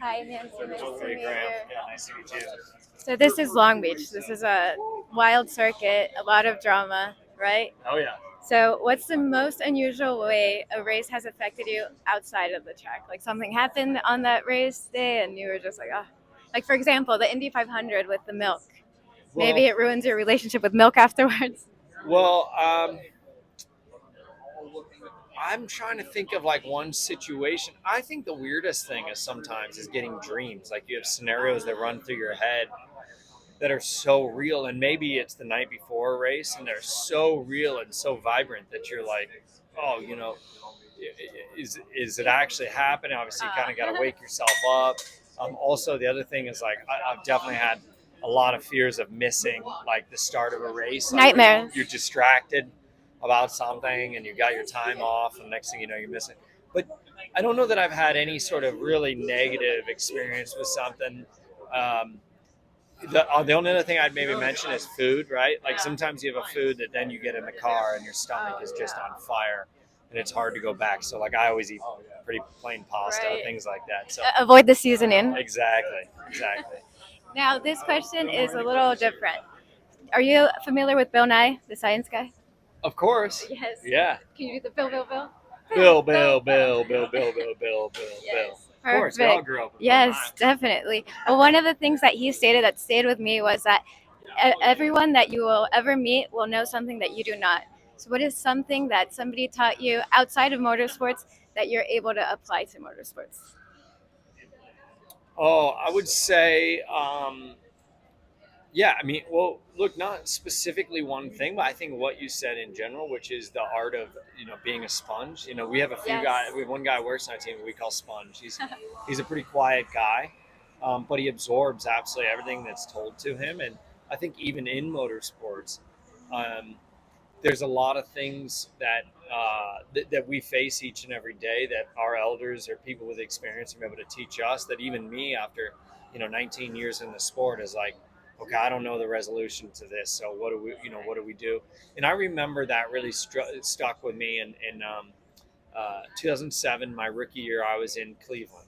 Hi, Nancy. Nice to Hey, meet Graham. you. Yeah, nice to meet you. So this is Long Beach. This is a wild circuit, a lot of drama, right? Oh yeah. So what's the most unusual way a race has affected you outside of the track? Like something happened on that race day and you were just like, ah. Like for example, the Indy 500 with the milk. Maybe Well, it ruins your relationship with milk afterwards. well, I'm trying to think of like one situation. I think the weirdest thing is sometimes is getting dreams. Like you have scenarios that run through your head that are so real, and maybe it's the night before a race, and they're so real and so vibrant that you're like, oh, is it actually happening? Obviously, you kind of got to wake yourself up. Also, the other thing is like I've definitely had a lot of fears of missing like the start of a race. Like Nightmares. you're distracted about something and you got your time off, and next thing you know, you're missing. But I don't know that I've had any sort of really negative experience with something. Um, the only other thing I'd maybe mention is food, right? Like sometimes you have a food that then you get in the car and your stomach is just on fire and it's hard to go back. So like I always eat pretty plain pasta, Right. things like that. So Avoid the seasoning. exactly. Now this question is a little different. Are you familiar with Bill Nye, the science guy? Of course. Yes. Yeah. Can you do the Bill? Bill. Yes. Of course, we all Perfect. grew up with Bill Yes, Nye. definitely. Well, one of the things that he stated that stayed with me was that everyone that you will ever meet will know something that you do not. So, what is something that somebody taught you outside of motorsports that you're able to apply to motorsports? Oh, I would say yeah, I mean, well, look, not specifically one thing, but I think what you said in general, which is the art of being a sponge. We have a few Yes. guys. We have one guy who works on our team we call Sponge. He's a pretty quiet guy, but he absorbs absolutely everything that's told to him. And I think even in motorsports, um, there's a lot of things that we face each and every day that our elders or people with experience are able to teach us. That even me, after 19 years in the sport, is like, okay, I don't know the resolution to this, so what do we do? And I remember that really stuck with me. In 2007, my rookie year, I was in Cleveland,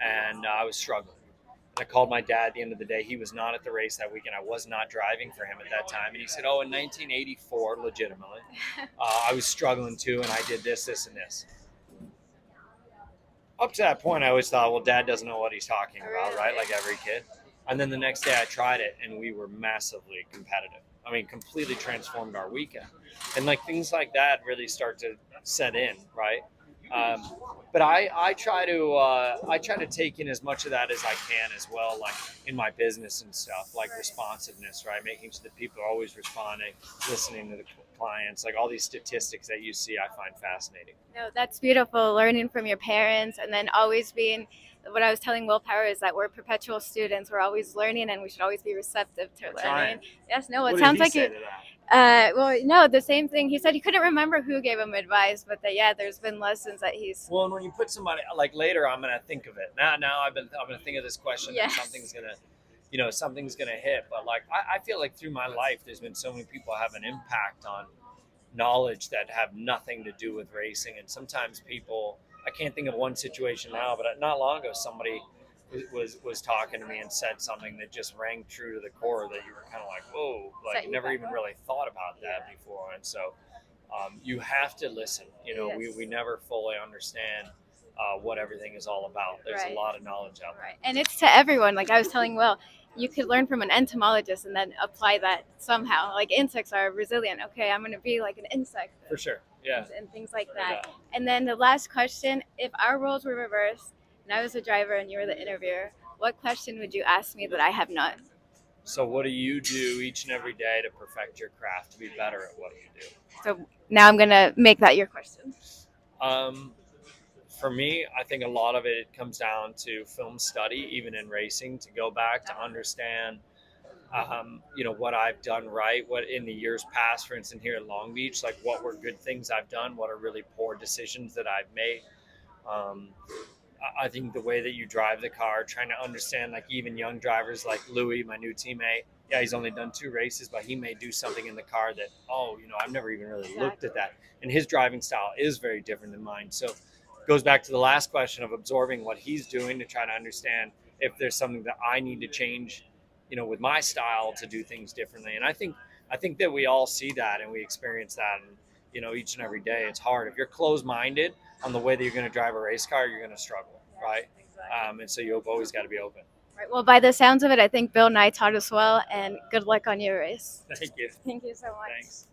and I was struggling. And I called my dad at the end of the day. He was not at the race that weekend. I was not driving for him at that time. And he said, oh, in 1984, legitimately, I was struggling too, and I did this, and this. Up to that point, I always thought, well, dad doesn't know what he's talking about, right? Like every kid. And then the next day I tried it, and we were massively competitive. I mean, completely transformed our weekend. And like things like that really start to set in, right? Um, but I try to take in as much of that as I can as well, like in my business and stuff, like responsiveness, right? Making sure that people are always responding, listening to the clients, like all these statistics that you see, I find fascinating. No, that's beautiful. Learning from your parents and then always being what I was telling Willpower is that we're perpetual students. We're always learning and we should always be receptive to We're learning. trying. Yes, no, it What did sounds he like say you. to that? Well, no, the same thing. He said he couldn't remember who gave him advice, but that yeah, there's been lessons that he's. Well, and when you put somebody like later, I'm gonna think of it. Now I'm gonna think of this question, and Yes. something's gonna hit. But like I feel like through my life, there's been so many people have an impact on knowledge that have nothing to do with racing, and sometimes people. I can't think of one situation now, but not long ago, somebody was talking to me and said something that just rang true to the core that you were kind of like, whoa, like Set you you never back. even really thought about that before, and so you have to listen. Yes. We never fully understand what everything is all about. There's Right. a lot of knowledge out there. Right. And it's to everyone. Like I was telling Will, you could learn from an entomologist and then apply that somehow. Like insects are resilient. Okay, I'm going to be like an insect. For sure. Yeah. And things like No that. doubt. And then the last question, if our roles were reversed and I was the driver and you were the interviewer, what question would you ask me that I have not? So, what do you do each and every day to perfect your craft, to be better at what you do? So now I'm going to make that your question. Um, for me, I think a lot of it comes down to film study, even in racing, to go back to understand, what I've done right, what in the years past, for instance, here at Long Beach, like what were good things I've done, what are really poor decisions that I've made. Um, I think the way that you drive the car, trying to understand, like even young drivers like Louis, my new teammate, yeah, he's only done 2 races, but he may do something in the car that, oh, I've never even really looked at that. And his driving style is very different than mine. So goes back to the last question of absorbing what he's doing to try to understand if there's something that I need to change, with my style to do things differently. And I think that we all see that and we experience that, and each and every day. It's hard if you're closed-minded on the way that you're going to drive a race car. You're going to struggle, right? And so you've always got to be open. Right. Well, by the sounds of it, I think Bill Nye taught us well, and good luck on your race. Thank you. Thank you so much. Thanks.